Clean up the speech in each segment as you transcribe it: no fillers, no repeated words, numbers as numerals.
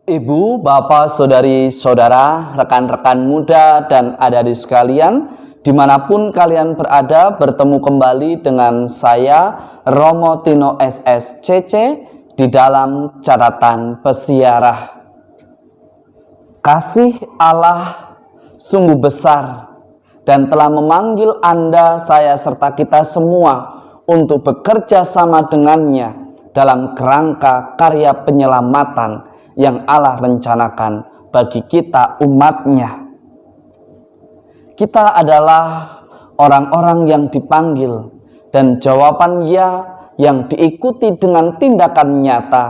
Ibu, bapak, saudari, saudara, rekan-rekan muda, dan adik-adik sekalian, dimanapun kalian berada, bertemu kembali dengan saya, Romo Tino SSCC, di dalam catatan pesiarah. Kasih Allah sungguh besar dan telah memanggil Anda, saya, serta kita semua untuk bekerja sama dengannya dalam kerangka karya penyelamatan yang Allah rencanakan bagi kita umatnya. Kita adalah orang-orang yang dipanggil, dan jawaban ya yang diikuti dengan tindakan nyata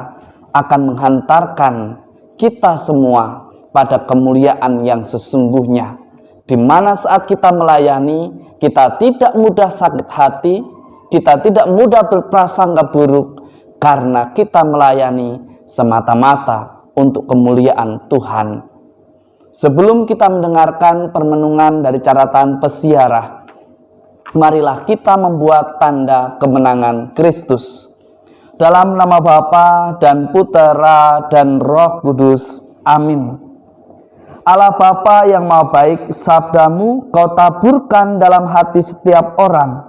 akan menghantarkan kita semua pada kemuliaan yang sesungguhnya, di mana saat kita melayani, kita tidak mudah sakit hati, kita tidak mudah berprasangka buruk, karena kita melayani semata-mata untuk kemuliaan Tuhan. Sebelum kita mendengarkan permenungan dari catatan pesiarah, marilah kita membuat tanda kemenangan Kristus. Dalam nama Bapa dan Putera dan Roh Kudus. Amin. Allah Bapa yang Maha Baik, sabdamu Kau taburkan dalam hati setiap orang.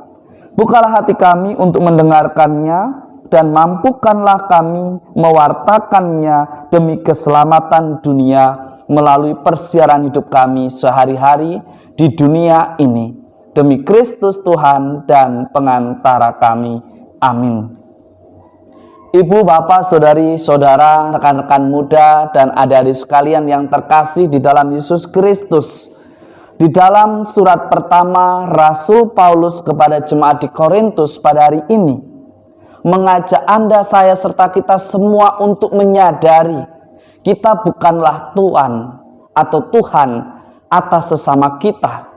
Bukalah hati kami untuk mendengarkannya, dan mampukanlah kami mewartakannya demi keselamatan dunia melalui persiaran hidup kami sehari-hari di dunia ini. Demi Kristus Tuhan dan pengantara kami. Amin. Ibu, bapak, saudari, saudara, rekan-rekan muda, dan adik-adik sekalian yang terkasih di dalam Yesus Kristus. Di dalam surat pertama Rasul Paulus kepada jemaat di Korintus pada hari ini, mengajak Anda, saya, serta kita semua untuk menyadari kita bukanlah Tuhan atau Tuhan atas sesama kita.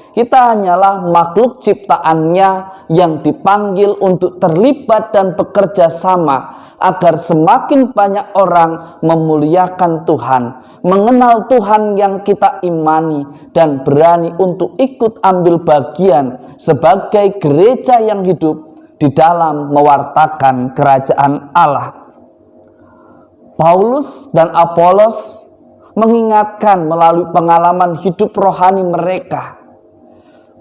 Kita hanyalah makhluk ciptaannya yang dipanggil untuk terlibat dan bekerja sama agar semakin banyak orang memuliakan Tuhan, mengenal Tuhan yang kita imani, dan berani untuk ikut ambil bagian sebagai gereja yang hidup di dalam mewartakan kerajaan Allah. Paulus dan Apolos mengingatkan melalui pengalaman hidup rohani mereka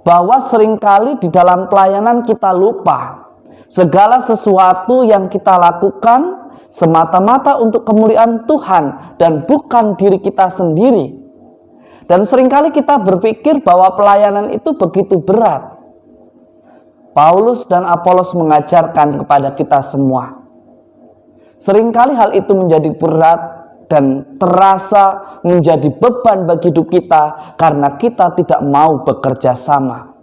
bahwa seringkali di dalam pelayanan kita lupa segala sesuatu yang kita lakukan semata-mata untuk kemuliaan Tuhan dan bukan diri kita sendiri. Dan seringkali kita berpikir bahwa pelayanan itu begitu berat. Paulus dan Apolos mengajarkan kepada kita semua. Seringkali hal itu menjadi berat dan terasa menjadi beban bagi hidup kita karena kita tidak mau bekerja sama.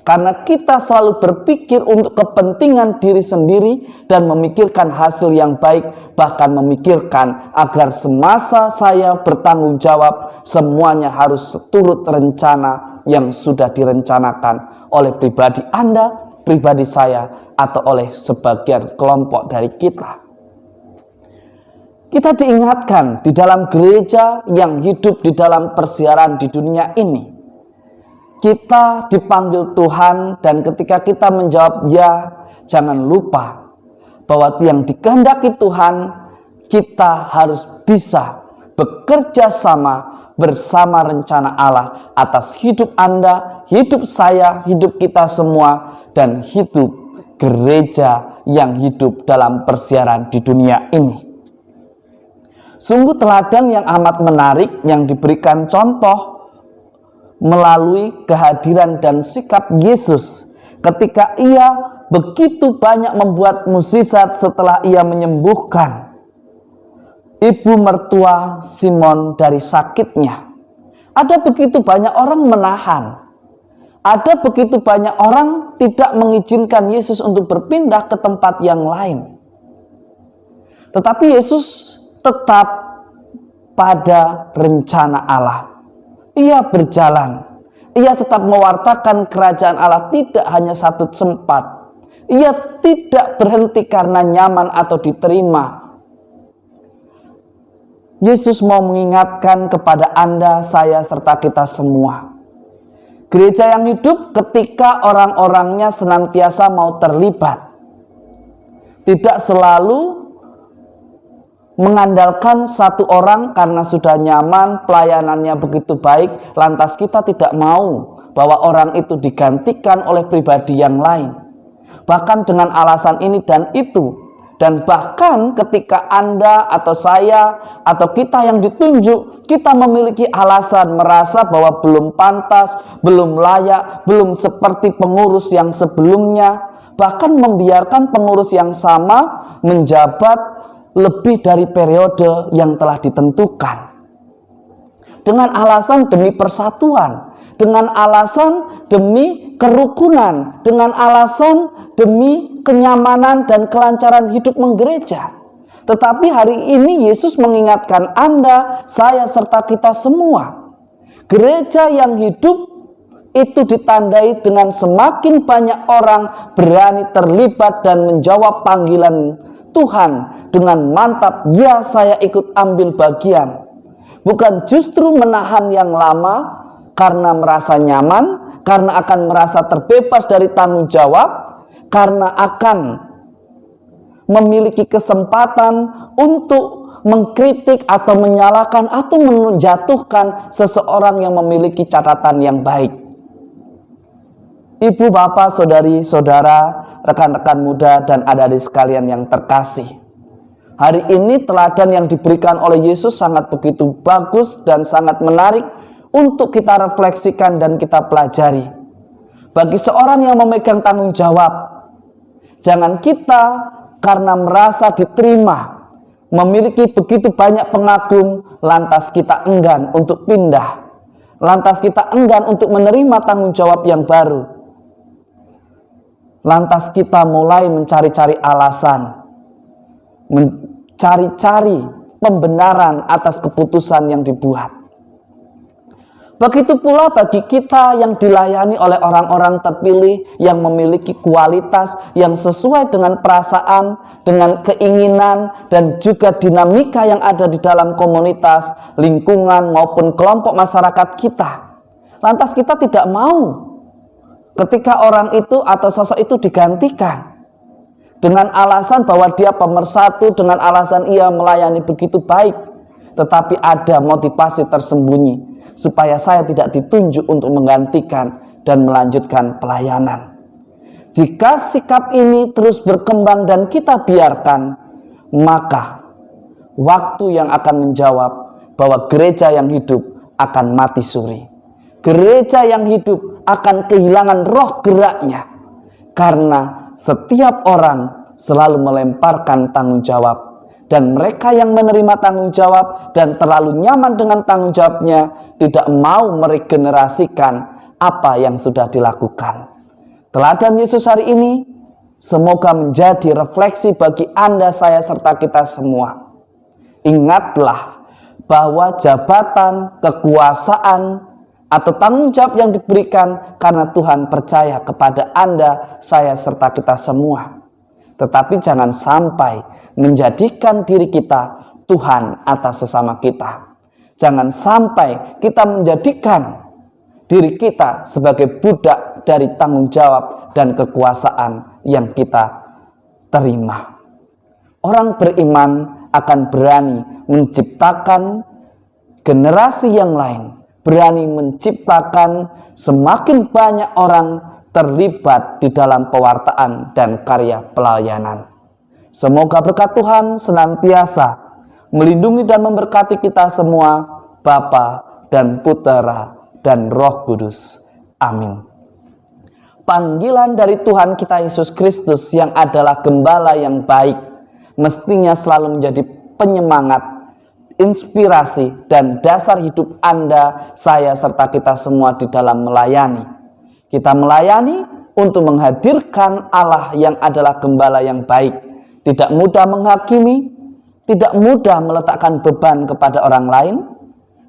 Karena kita selalu berpikir untuk kepentingan diri sendiri dan memikirkan hasil yang baik, bahkan memikirkan agar semasa saya bertanggung jawab, semuanya harus seturut rencana yang sudah direncanakan oleh pribadi Anda, pribadi saya, atau oleh sebagian kelompok dari kita. Kita diingatkan di dalam gereja yang hidup di dalam persiaran di dunia ini. Kita dipanggil Tuhan, dan ketika kita menjawab ya, jangan lupa bahwa yang dikehendaki Tuhan, kita harus bisa bekerja sama bersama rencana Allah atas hidup Anda, hidup saya, hidup kita semua, dan hidup gereja yang hidup dalam persiaran di dunia ini. Sungguh teladan yang amat menarik yang diberikan contoh melalui kehadiran dan sikap Yesus ketika ia begitu banyak membuat mukjizat setelah ia menyembuhkan ibu mertua Simon dari sakitnya. Ada begitu banyak orang menahan. Ada begitu banyak orang tidak mengizinkan Yesus untuk berpindah ke tempat yang lain. Tetapi Yesus tetap pada rencana Allah. Ia berjalan. Ia tetap mewartakan kerajaan Allah tidak hanya satu tempat. Ia tidak berhenti karena nyaman atau diterima. Yesus mau mengingatkan kepada Anda, saya, serta kita semua. Gereja yang hidup ketika orang-orangnya senantiasa mau terlibat. Tidak selalu mengandalkan satu orang karena sudah nyaman, pelayanannya begitu baik, lantas kita tidak mau bahwa orang itu digantikan oleh pribadi yang lain. Bahkan dengan alasan ini dan itu. Dan bahkan ketika Anda atau saya atau kita yang ditunjuk, kita memiliki alasan merasa bahwa belum pantas, belum layak, belum seperti pengurus yang sebelumnya, bahkan membiarkan pengurus yang sama menjabat lebih dari periode yang telah ditentukan. Dengan alasan demi persatuan, dengan alasan demi kerukunan, dengan alasan demi kenyamanan dan kelancaran hidup menggereja. Tetapi hari ini Yesus mengingatkan Anda, saya, serta kita semua. Gereja yang hidup itu ditandai dengan semakin banyak orang berani terlibat dan menjawab panggilan Tuhan dengan mantap, ya saya ikut ambil bagian. Bukan justru menahan yang lama karena merasa nyaman, karena akan merasa terbebas dari tanggung jawab, karena akan memiliki kesempatan untuk mengkritik atau menyalahkan atau menjatuhkan seseorang yang memiliki catatan yang baik. Ibu, bapak, saudari, saudara, rekan-rekan muda, dan adik-adik sekalian yang terkasih, hari ini teladan yang diberikan oleh Yesus sangat begitu bagus dan sangat menarik untuk kita refleksikan dan kita pelajari. Bagi seorang yang memegang tanggung jawab, jangan kita karena merasa diterima, memiliki begitu banyak pengagum, lantas kita enggan untuk pindah. Lantas kita enggan untuk menerima tanggung jawab yang baru. Lantas kita mulai mencari-cari alasan, mencari-cari pembenaran atas keputusan yang dibuat. Begitu pula bagi kita yang dilayani oleh orang-orang terpilih yang memiliki kualitas yang sesuai dengan perasaan, dengan keinginan, dan juga dinamika yang ada di dalam komunitas, lingkungan, maupun kelompok masyarakat kita. Lantas kita tidak mau ketika orang itu atau sosok itu digantikan dengan alasan bahwa dia pemersatu, dengan alasan ia melayani begitu baik, tetapi ada motivasi tersembunyi supaya saya tidak ditunjuk untuk menggantikan dan melanjutkan pelayanan. Jika sikap ini terus berkembang dan kita biarkan, maka waktu yang akan menjawab bahwa gereja yang hidup akan mati suri. Gereja yang hidup akan kehilangan roh geraknya, karena setiap orang selalu melemparkan tanggung jawab. Dan mereka yang menerima tanggung jawab dan terlalu nyaman dengan tanggung jawabnya tidak mau meregenerasikan apa yang sudah dilakukan. Teladan Yesus hari ini semoga menjadi refleksi bagi Anda, saya, serta kita semua. Ingatlah bahwa jabatan, kekuasaan, atau tanggung jawab yang diberikan karena Tuhan percaya kepada Anda, saya, serta kita semua. Tetapi jangan sampai menjadikan diri kita Tuhan atas sesama kita. Jangan sampai kita menjadikan diri kita sebagai budak dari tanggung jawab dan kekuasaan yang kita terima. Orang beriman akan berani menciptakan generasi yang lain, berani menciptakan semakin banyak orang terlibat di dalam pewartaan dan karya pelayanan. Semoga berkat Tuhan senantiasa melindungi dan memberkati kita semua, Bapa dan Putera dan Roh Kudus. Amin. Panggilan dari Tuhan kita Yesus Kristus yang adalah gembala yang baik, mestinya selalu menjadi penyemangat, inspirasi, dan dasar hidup Anda, saya, serta kita semua di dalam melayani. Kita melayani untuk menghadirkan Allah yang adalah gembala yang baik. Tidak mudah menghakimi, tidak mudah meletakkan beban kepada orang lain,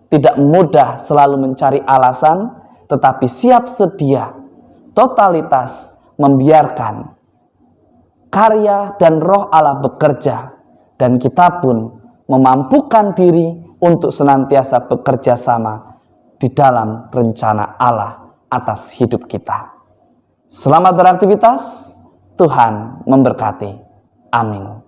tidak mudah selalu mencari alasan, tetapi siap sedia, totalitas membiarkan karya dan roh Allah bekerja, dan kita pun memampukan diri untuk senantiasa bekerja sama di dalam rencana Allah atas hidup kita. Selamat beraktivitas, Tuhan memberkati. Amin.